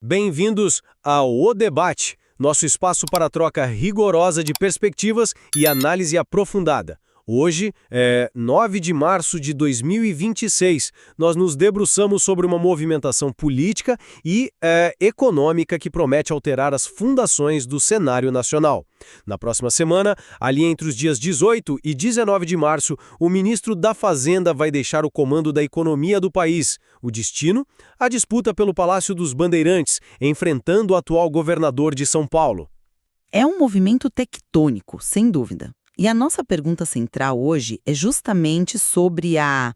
Bem-vindos ao O Debate, nosso espaço para troca rigorosa de perspectivas e análise aprofundada. Hoje, 9 de março de 2026, nós nos debruçamos sobre uma movimentação política e econômica que promete alterar as fundações do cenário nacional. Na próxima semana, ali entre os dias 18 e 19 de março, o ministro da Fazenda vai deixar o comando da economia do país. O destino? A disputa pelo Palácio dos Bandeirantes, enfrentando o atual governador de São Paulo. É um movimento tectônico, sem dúvida. E a nossa pergunta central hoje é justamente sobre a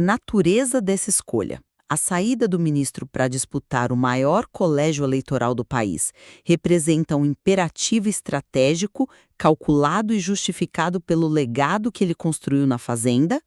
natureza dessa escolha. A saída do ministro para disputar o maior colégio eleitoral do país representa um imperativo estratégico calculado e justificado pelo legado que ele construiu na Fazenda,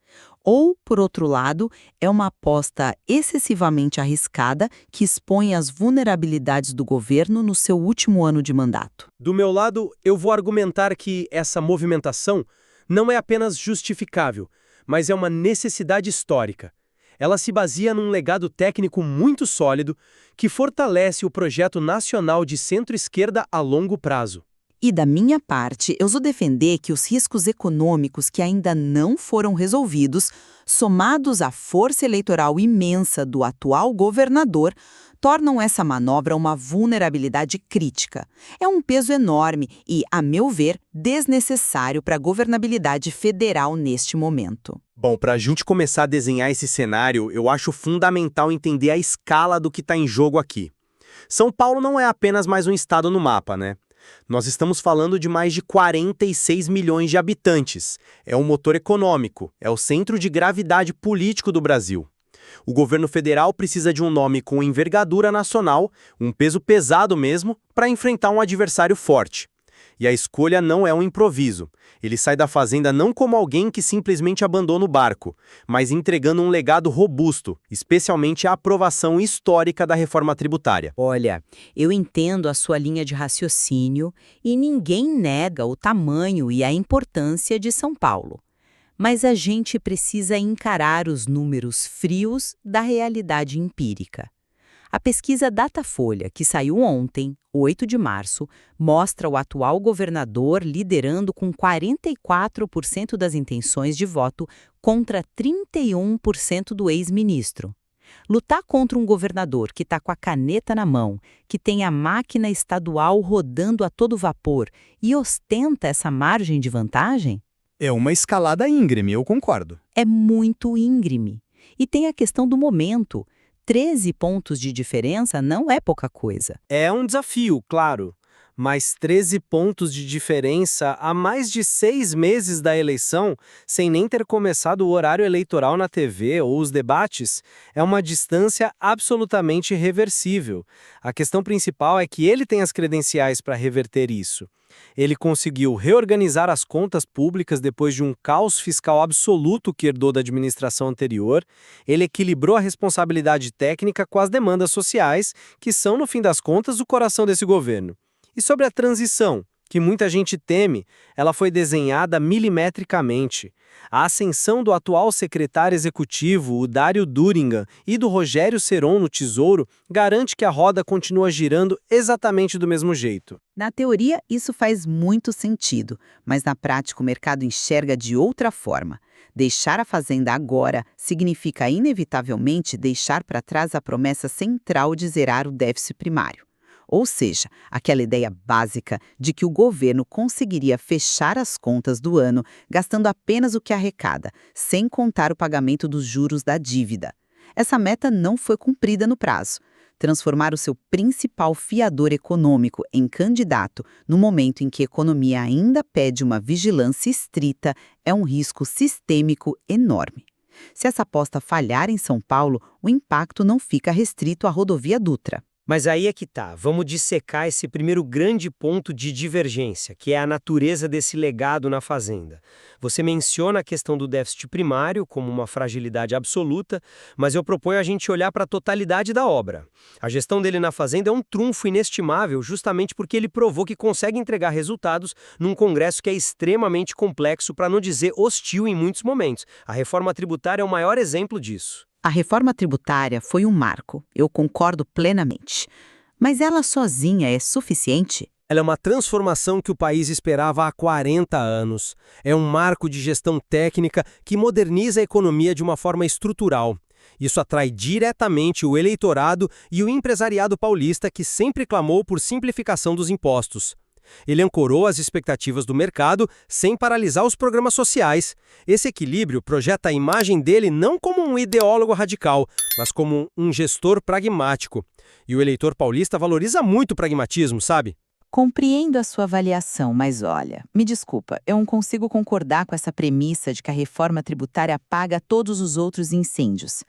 ou, por outro lado, é uma aposta excessivamente arriscada que expõe as vulnerabilidades do governo no seu último ano de mandato. Do meu lado, eu vou argumentar que essa movimentação não é apenas justificável, mas é uma necessidade histórica. Ela se baseia num legado técnico muito sólido que fortalece o projeto nacional de centro-esquerda a longo prazo. E da minha parte, eu vou defender que os riscos econômicos que ainda não foram resolvidos, somados à força eleitoral imensa do atual governador, tornam essa manobra uma vulnerabilidade crítica. É um peso enorme e, a meu ver, desnecessário para a governabilidade federal neste momento. Bom, para a gente começar a desenhar esse cenário, eu acho fundamental entender a escala do que está em jogo aqui. São Paulo não é apenas mais um estado no mapa, né? Nós estamos falando de mais de 46 milhões de habitantes. É um motor econômico, é o centro de gravidade político do Brasil. O governo federal precisa de um nome com envergadura nacional, um peso pesado mesmo, para enfrentar um adversário forte. E a escolha não é um improviso. Ele sai da Fazenda não como alguém que simplesmente abandona o barco, mas entregando um legado robusto, especialmente a aprovação histórica da reforma tributária. Olha, eu entendo a sua linha de raciocínio e ninguém nega o tamanho e a importância de São Paulo. Mas a gente precisa encarar os números frios da realidade empírica. A pesquisa Datafolha, que saiu ontem, 8 de março, mostra o atual governador liderando com 44% das intenções de voto contra 31% do ex-ministro. Lutar contra um governador que está com a caneta na mão, que tem a máquina estadual rodando a todo vapor e ostenta essa margem de vantagem? É uma escalada íngreme, eu concordo. É muito íngreme. E tem a questão do momento. 13 pontos de diferença não é pouca coisa. É um desafio, claro, mas 13 pontos de diferença há mais de 6 meses da eleição, sem nem ter começado o horário eleitoral na TV ou os debates, é uma distância absolutamente reversível. A questão principal é que ele tem as credenciais para reverter isso. Ele conseguiu reorganizar as contas públicas depois de um caos fiscal absoluto que herdou da administração anterior. Ele equilibrou a responsabilidade técnica com as demandas sociais, que são, no fim das contas, o coração desse governo. E sobre a transição, que muita gente teme, ela foi desenhada milimetricamente. A ascensão do atual secretário executivo, o Dário Durigan, e do Rogério Ceron no Tesouro, garante que a roda continua girando exatamente do mesmo jeito. Na teoria, isso faz muito sentido, mas na prática o mercado enxerga de outra forma. Deixar a Fazenda agora significa inevitavelmente deixar para trás a promessa central de zerar o déficit primário. Ou seja, aquela ideia básica de que o governo conseguiria fechar as contas do ano gastando apenas o que arrecada, sem contar o pagamento dos juros da dívida. Essa meta não foi cumprida no prazo. Transformar o seu principal fiador econômico em candidato no momento em que a economia ainda pede uma vigilância estrita é um risco sistêmico enorme. Se essa aposta falhar em São Paulo, o impacto não fica restrito à rodovia Dutra. Mas aí é que tá, vamos dissecar esse primeiro grande ponto de divergência, que é a natureza desse legado na Fazenda. Você menciona a questão do déficit primário como uma fragilidade absoluta, mas eu proponho a gente olhar para a totalidade da obra. A gestão dele na Fazenda é um trunfo inestimável justamente porque ele provou que consegue entregar resultados num Congresso que é extremamente complexo, para não dizer hostil em muitos momentos. A reforma tributária é o maior exemplo disso. A reforma tributária foi um marco, eu concordo plenamente. Mas ela sozinha é suficiente? Ela é uma transformação que o país esperava há 40 anos. É um marco de gestão técnica que moderniza a economia de uma forma estrutural. Isso atrai diretamente o eleitorado e o empresariado paulista que sempre clamou por simplificação dos impostos. Ele ancorou as expectativas do mercado sem paralisar os programas sociais. Esse equilíbrio projeta a imagem dele não como um ideólogo radical, mas como um gestor pragmático. E o eleitor paulista valoriza muito o pragmatismo, sabe? Compreendo a sua avaliação, mas olha, me desculpa, eu não consigo concordar com essa premissa de que a reforma tributária apaga todos os outros incêndios.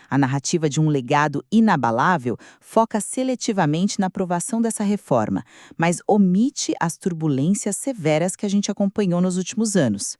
A narrativa de um legado inabalável foca seletivamente na aprovação dessa reforma, mas omite as turbulências severas que a gente acompanhou nos últimos anos.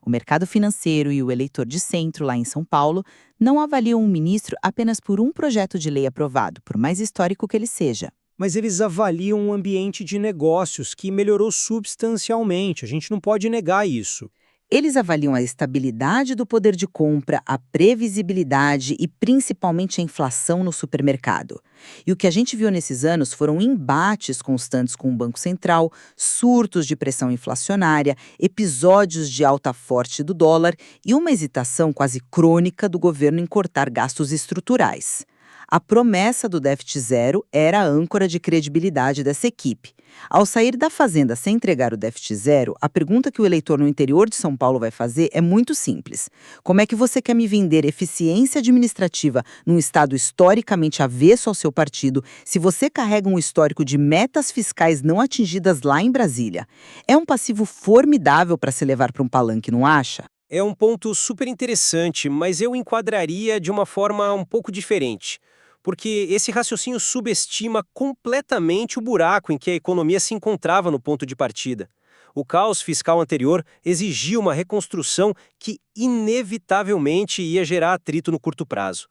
O mercado financeiro e o eleitor de centro, lá em São Paulo, não avaliam um ministro apenas por um projeto de lei aprovado, por mais histórico que ele seja. Mas eles avaliam um ambiente de negócios que melhorou substancialmente. A gente não pode negar isso. Eles avaliam a estabilidade do poder de compra, a previsibilidade e principalmente a inflação no supermercado. E o que a gente viu nesses anos foram embates constantes com o Banco Central, surtos de pressão inflacionária, episódios de alta forte do dólar e uma hesitação quase crônica do governo em cortar gastos estruturais. A promessa do déficit zero era a âncora de credibilidade dessa equipe. Ao sair da Fazenda sem entregar o déficit zero, a pergunta que o eleitor no interior de São Paulo vai fazer é muito simples. Como é que você quer me vender eficiência administrativa num estado historicamente avesso ao seu partido, se você carrega um histórico de metas fiscais não atingidas lá em Brasília? É um passivo formidável para se levar para um palanque, não acha? É um ponto super interessante, mas eu enquadraria de uma forma um pouco diferente. Porque esse raciocínio subestima completamente o buraco em que a economia se encontrava no ponto de partida. O caos fiscal anterior exigia uma reconstrução que inevitavelmente ia gerar atrito no curto prazo.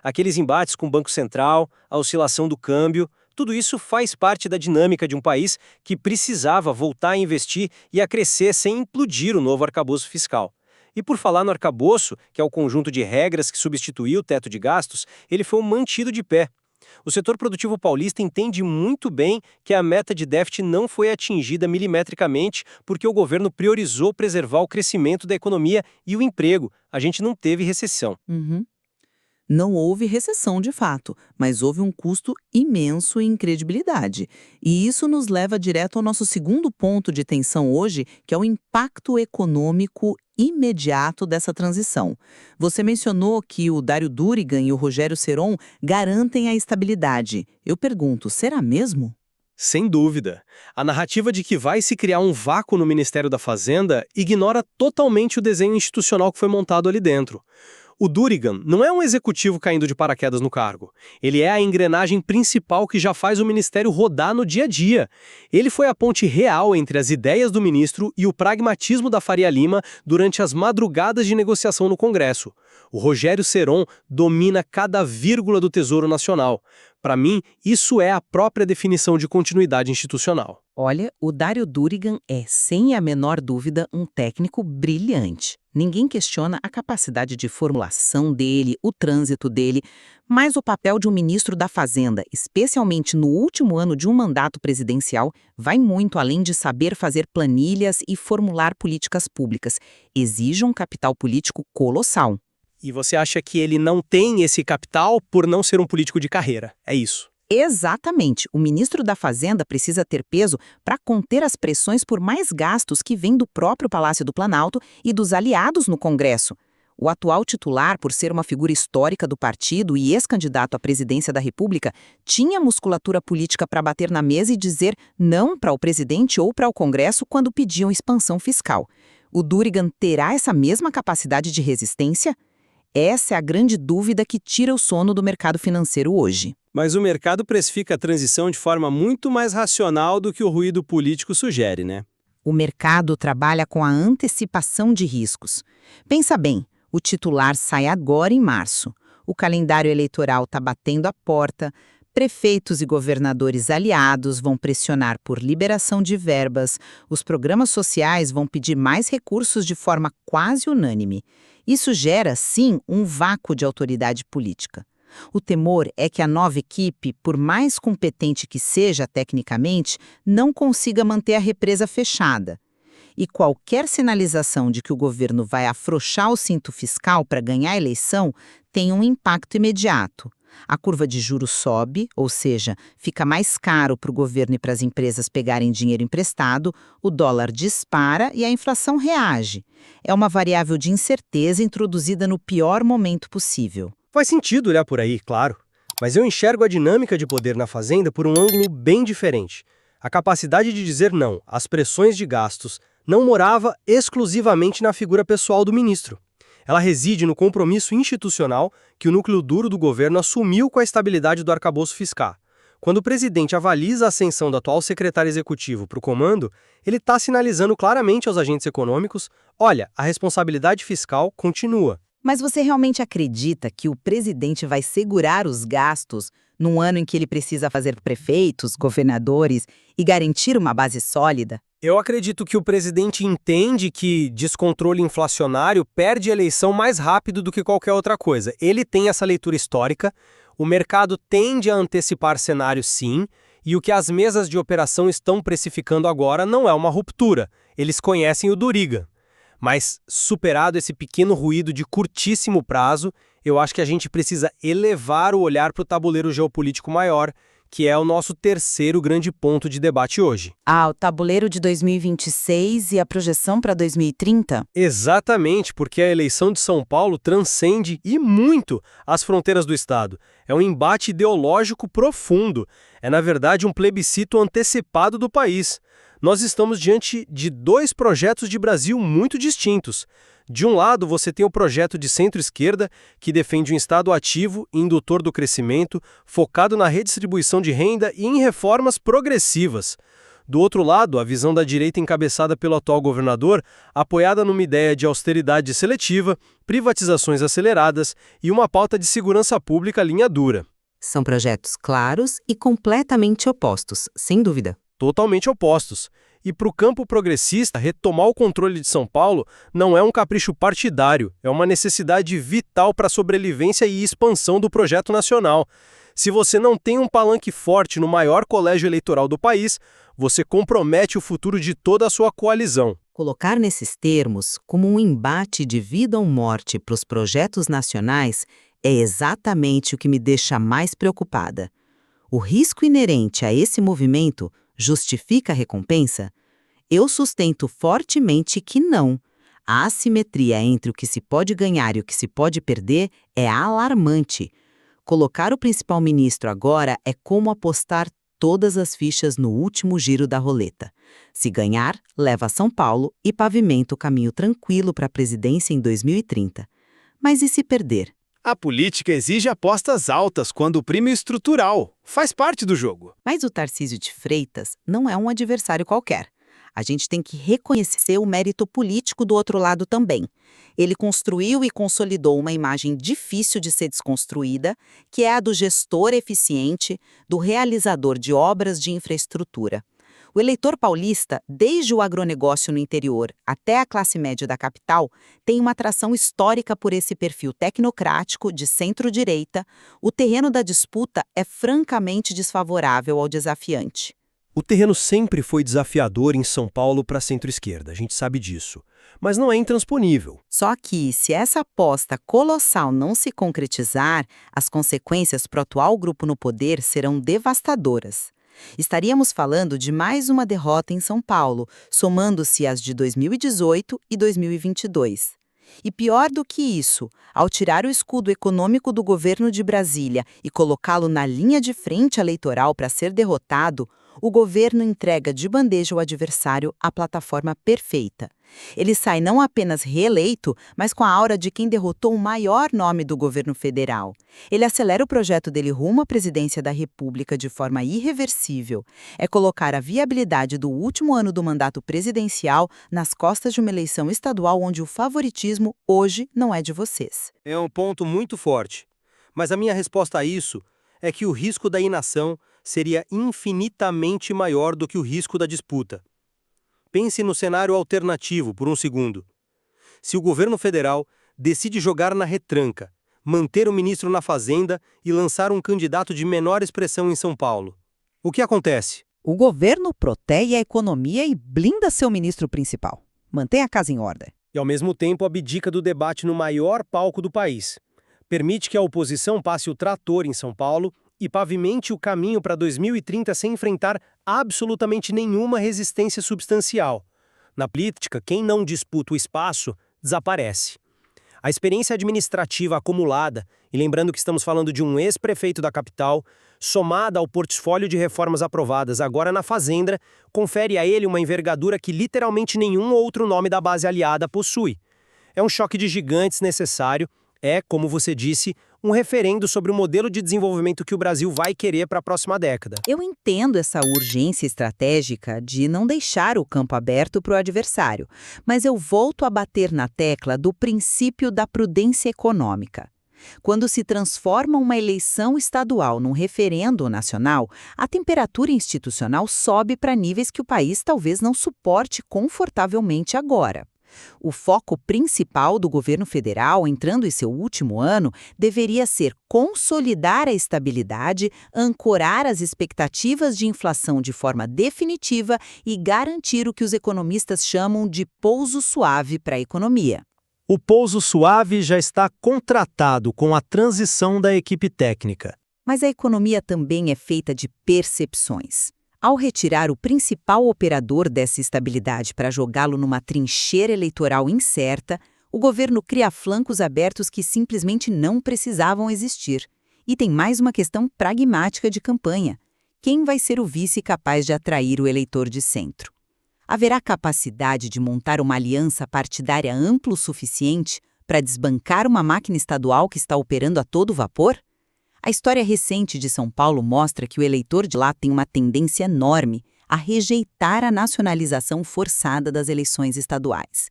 Aqueles embates com o Banco Central, a oscilação do câmbio, tudo isso faz parte da dinâmica de um país que precisava voltar a investir e a crescer sem implodir o novo arcabouço fiscal. E por falar no arcabouço, que é o conjunto de regras que substituiu o teto de gastos, ele foi mantido de pé. O setor produtivo paulista entende muito bem que a meta de déficit não foi atingida milimetricamente porque o governo priorizou preservar o crescimento da economia e o emprego. A gente não teve recessão. Não houve recessão de fato, mas houve um custo imenso em credibilidade. E isso nos leva direto ao nosso segundo ponto de tensão hoje, que é o impacto econômico imediato dessa transição. Você mencionou que o Dário Durigan e o Rogério Ceron garantem a estabilidade. Eu pergunto, será mesmo? Sem dúvida. A narrativa de que vai se criar um vácuo no Ministério da Fazenda ignora totalmente o desenho institucional que foi montado ali dentro. O Durigan não é um executivo caindo de paraquedas no cargo. Ele é a engrenagem principal que já faz o ministério rodar no dia a dia. Ele foi a ponte real entre as ideias do ministro e o pragmatismo da Faria Lima durante as madrugadas de negociação no Congresso. O Rogério Ceron domina cada vírgula do Tesouro Nacional. Para mim, isso é a própria definição de continuidade institucional. Olha, o Dário Durigan é, sem a menor dúvida, um técnico brilhante. Ninguém questiona a capacidade de formulação dele, o trânsito dele, mas o papel de um ministro da Fazenda, especialmente no último ano de um mandato presidencial, vai muito além de saber fazer planilhas e formular políticas públicas. Exige um capital político colossal. E você acha que ele não tem esse capital por não ser um político de carreira? É isso. Exatamente. O ministro da Fazenda precisa ter peso para conter as pressões por mais gastos que vêm do próprio Palácio do Planalto e dos aliados no Congresso. O atual titular, por ser uma figura histórica do partido e ex-candidato à presidência da República, tinha musculatura política para bater na mesa e dizer não para o presidente ou para o Congresso quando pediam expansão fiscal. O Durigan terá essa mesma capacidade de resistência? Essa é a grande dúvida que tira o sono do mercado financeiro hoje. Mas o mercado precifica a transição de forma muito mais racional do que o ruído político sugere, né? O mercado trabalha com a antecipação de riscos. Pensa bem, o titular sai agora em março. O calendário eleitoral está batendo a porta. Prefeitos e governadores aliados vão pressionar por liberação de verbas. Os programas sociais vão pedir mais recursos de forma quase unânime. Isso gera, sim, um vácuo de autoridade política. O temor é que a nova equipe, por mais competente que seja tecnicamente, não consiga manter a represa fechada. E qualquer sinalização de que o governo vai afrouxar o cinto fiscal para ganhar a eleição tem um impacto imediato. A curva de juros sobe, ou seja, fica mais caro para o governo e para as empresas pegarem dinheiro emprestado, o dólar dispara e a inflação reage. É uma variável de incerteza introduzida no pior momento possível. Faz sentido olhar por aí, claro. Mas eu enxergo a dinâmica de poder na Fazenda por um ângulo bem diferente. A capacidade de dizer não às pressões de gastos não morava exclusivamente na figura pessoal do ministro. Ela reside no compromisso institucional que o núcleo duro do governo assumiu com a estabilidade do arcabouço fiscal. Quando o presidente avaliza a ascensão do atual secretário executivo para o comando, ele está sinalizando claramente aos agentes econômicos: olha, a responsabilidade fiscal continua. Mas você realmente acredita que o presidente vai segurar os gastos num ano em que ele precisa fazer prefeitos, governadores e garantir uma base sólida? Eu acredito que o presidente entende que descontrole inflacionário perde a eleição mais rápido do que qualquer outra coisa. Ele tem essa leitura histórica, o mercado tende a antecipar cenários sim, e o que as mesas de operação estão precificando agora não é uma ruptura. Eles conhecem o Doriga. Mas, superado esse pequeno ruído de curtíssimo prazo, eu acho que a gente precisa elevar o olhar para o tabuleiro geopolítico maior, que é o nosso terceiro grande ponto de debate hoje. O tabuleiro de 2026 e a projeção para 2030? Exatamente, porque a eleição de São Paulo transcende, e muito, as fronteiras do Estado. É um embate ideológico profundo. É, na verdade, um plebiscito antecipado do país. Nós estamos diante de dois projetos de Brasil muito distintos. De um lado, você tem o projeto de centro-esquerda, que defende um Estado ativo e indutor do crescimento, focado na redistribuição de renda e em reformas progressivas. Do outro lado, a visão da direita encabeçada pelo atual governador, apoiada numa ideia de austeridade seletiva, privatizações aceleradas e uma pauta de segurança pública linha dura. São projetos claros e completamente opostos, sem dúvida. Totalmente opostos. E para o campo progressista, retomar o controle de São Paulo não é um capricho partidário, é uma necessidade vital para a sobrevivência e expansão do projeto nacional. Se você não tem um palanque forte no maior colégio eleitoral do país, você compromete o futuro de toda a sua coalizão. Colocar nesses termos, como um embate de vida ou morte para os projetos nacionais, é exatamente o que me deixa mais preocupada. O risco inerente a esse movimento justifica a recompensa? Eu sustento fortemente que não. A assimetria entre o que se pode ganhar e o que se pode perder é alarmante. Colocar o principal ministro agora é como apostar todas as fichas no último giro da roleta. Se ganhar, leva São Paulo e pavimenta o caminho tranquilo para a presidência em 2030. Mas e se perder? A política exige apostas altas quando o prêmio é estrutural. Faz parte do jogo. Mas o Tarcísio de Freitas não é um adversário qualquer. A gente tem que reconhecer o mérito político do outro lado também. Ele construiu e consolidou uma imagem difícil de ser desconstruída, que é a do gestor eficiente, do realizador de obras de infraestrutura. O eleitor paulista, desde o agronegócio no interior até a classe média da capital, tem uma atração histórica por esse perfil tecnocrático de centro-direita. O terreno da disputa é francamente desfavorável ao desafiante. O terreno sempre foi desafiador em São Paulo para a centro-esquerda, a gente sabe disso. Mas não é intransponível. Só que, se essa aposta colossal não se concretizar, as consequências para o atual grupo no poder serão devastadoras. Estaríamos falando de mais uma derrota em São Paulo, somando-se às de 2018 e 2022. E pior do que isso, ao tirar o escudo econômico do governo de Brasília e colocá-lo na linha de frente eleitoral para ser derrotado, o governo entrega de bandeja ao adversário a plataforma perfeita. Ele sai não apenas reeleito, mas com a aura de quem derrotou o maior nome do governo federal. Ele acelera o projeto dele rumo à presidência da República de forma irreversível. É colocar a viabilidade do último ano do mandato presidencial nas costas de uma eleição estadual onde o favoritismo hoje não é de vocês. É um ponto muito forte. Mas a minha resposta a isso é que o risco da inação seria infinitamente maior do que o risco da disputa. Pense no cenário alternativo por um segundo. Se o governo federal decide jogar na retranca, manter o ministro na Fazenda e lançar um candidato de menor expressão em São Paulo. O que acontece? O governo protege a economia e blinda seu ministro principal. Mantém a casa em ordem. E, ao mesmo tempo, abdica do debate no maior palco do país. Permite que a oposição passe o trator em São Paulo e pavimente o caminho para 2030 sem enfrentar absolutamente nenhuma resistência substancial. Na política, quem não disputa o espaço, desaparece. A experiência administrativa acumulada, e lembrando que estamos falando de um ex-prefeito da capital, somada ao portfólio de reformas aprovadas agora na Fazenda, confere a ele uma envergadura que literalmente nenhum outro nome da base aliada possui. É um choque de gigantes necessário, como você disse, um referendo sobre o modelo de desenvolvimento que o Brasil vai querer para a próxima década. Eu entendo essa urgência estratégica de não deixar o campo aberto para o adversário, mas eu volto a bater na tecla do princípio da prudência econômica. Quando se transforma uma eleição estadual num referendo nacional, a temperatura institucional sobe para níveis que o país talvez não suporte confortavelmente agora. O foco principal do governo federal, entrando em seu último ano, deveria ser consolidar a estabilidade, ancorar as expectativas de inflação de forma definitiva e garantir o que os economistas chamam de pouso suave para a economia. O pouso suave já está contratado com a transição da equipe técnica. Mas a economia também é feita de percepções. Ao retirar o principal operador dessa estabilidade para jogá-lo numa trincheira eleitoral incerta, o governo cria flancos abertos que simplesmente não precisavam existir. E tem mais uma questão pragmática de campanha. Quem vai ser o vice capaz de atrair o eleitor de centro? Haverá capacidade de montar uma aliança partidária ampla o suficiente para desbancar uma máquina estadual que está operando a todo vapor? A história recente de São Paulo mostra que o eleitor de lá tem uma tendência enorme a rejeitar a nacionalização forçada das eleições estaduais.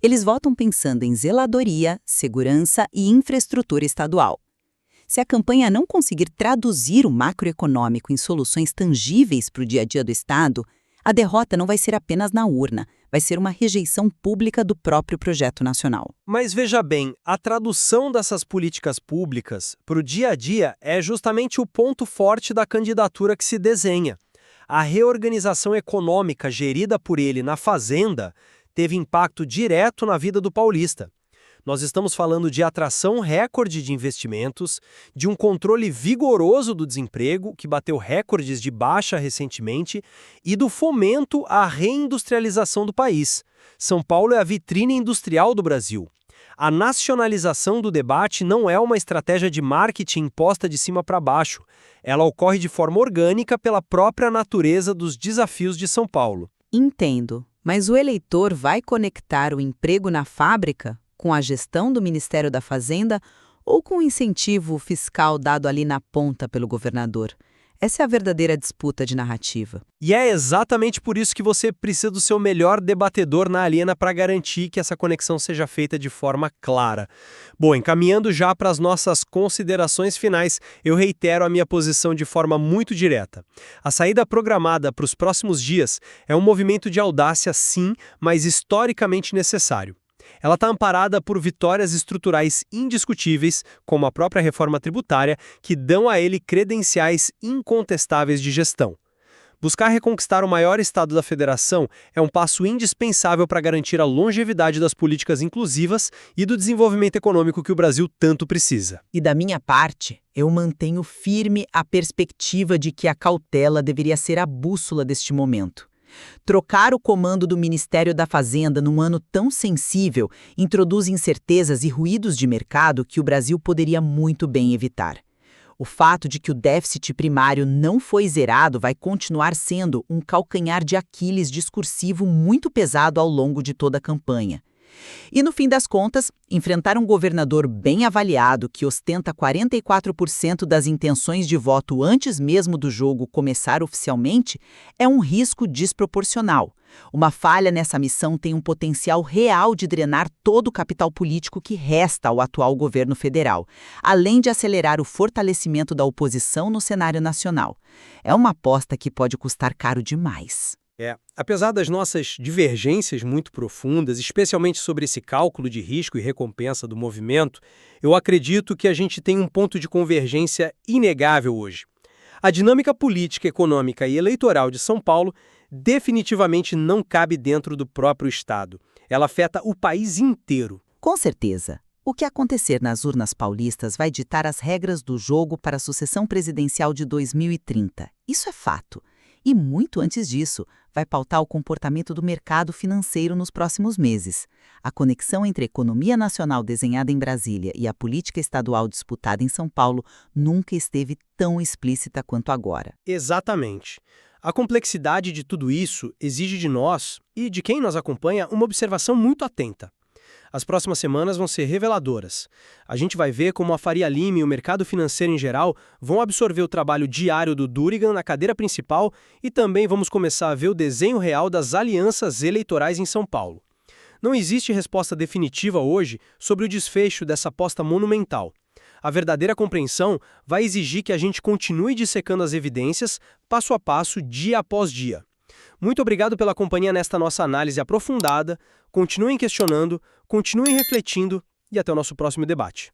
Eles votam pensando em zeladoria, segurança e infraestrutura estadual. Se a campanha não conseguir traduzir o macroeconômico em soluções tangíveis para o dia a dia do Estado, a derrota não vai ser apenas na urna, vai ser uma rejeição pública do próprio projeto nacional. Mas veja bem, a tradução dessas políticas públicas para o dia a dia é justamente o ponto forte da candidatura que se desenha. A reorganização econômica gerida por ele na Fazenda teve impacto direto na vida do paulista. Nós estamos falando de atração recorde de investimentos, de um controle vigoroso do desemprego, que bateu recordes de baixa recentemente, e do fomento à reindustrialização do país. São Paulo é a vitrine industrial do Brasil. A nacionalização do debate não é uma estratégia de marketing imposta de cima para baixo. Ela ocorre de forma orgânica pela própria natureza dos desafios de São Paulo. Entendo, mas o eleitor vai conectar o emprego na fábrica com a gestão do Ministério da Fazenda ou com o incentivo fiscal dado ali na ponta pelo governador? Essa é a verdadeira disputa de narrativa. E é exatamente por isso que você precisa do seu melhor debatedor na arena para garantir que essa conexão seja feita de forma clara. Bom, encaminhando já para as nossas considerações finais, eu reitero a minha posição de forma muito direta. A saída programada para os próximos dias é um movimento de audácia, sim, mas historicamente necessário. Ela está amparada por vitórias estruturais indiscutíveis, como a própria reforma tributária, que dão a ele credenciais incontestáveis de gestão. Buscar reconquistar o maior estado da federação é um passo indispensável para garantir a longevidade das políticas inclusivas e do desenvolvimento econômico que o Brasil tanto precisa. E da minha parte, eu mantenho firme a perspectiva de que a cautela deveria ser a bússola deste momento. Trocar o comando do Ministério da Fazenda num ano tão sensível introduz incertezas e ruídos de mercado que o Brasil poderia muito bem evitar. O fato de que o déficit primário não foi zerado vai continuar sendo um calcanhar de Aquiles discursivo muito pesado ao longo de toda a campanha. E, no fim das contas, enfrentar um governador bem avaliado que ostenta 44% das intenções de voto antes mesmo do jogo começar oficialmente é um risco desproporcional. Uma falha nessa missão tem um potencial real de drenar todo o capital político que resta ao atual governo federal, além de acelerar o fortalecimento da oposição no cenário nacional. É uma aposta que pode custar caro demais. Apesar das nossas divergências muito profundas, especialmente sobre esse cálculo de risco e recompensa do movimento, eu acredito que a gente tem um ponto de convergência inegável hoje. A dinâmica política, econômica e eleitoral de São Paulo definitivamente não cabe dentro do próprio Estado. Ela afeta o país inteiro. Com certeza. O que acontecer nas urnas paulistas vai ditar as regras do jogo para a sucessão presidencial de 2030. Isso é fato. E muito antes disso, vai pautar o comportamento do mercado financeiro nos próximos meses. A conexão entre a economia nacional desenhada em Brasília e a política estadual disputada em São Paulo nunca esteve tão explícita quanto agora. Exatamente. A complexidade de tudo isso exige de nós e de quem nos acompanha uma observação muito atenta. As próximas semanas vão ser reveladoras. A gente vai ver como a Faria Lima e o mercado financeiro em geral vão absorver o trabalho diário do Durigan na cadeira principal e também vamos começar a ver o desenho real das alianças eleitorais em São Paulo. Não existe resposta definitiva hoje sobre o desfecho dessa aposta monumental. A verdadeira compreensão vai exigir que a gente continue dissecando as evidências, passo a passo, dia após dia. Muito obrigado pela companhia nesta nossa análise aprofundada. Continuem questionando, continuem refletindo e até o nosso próximo debate.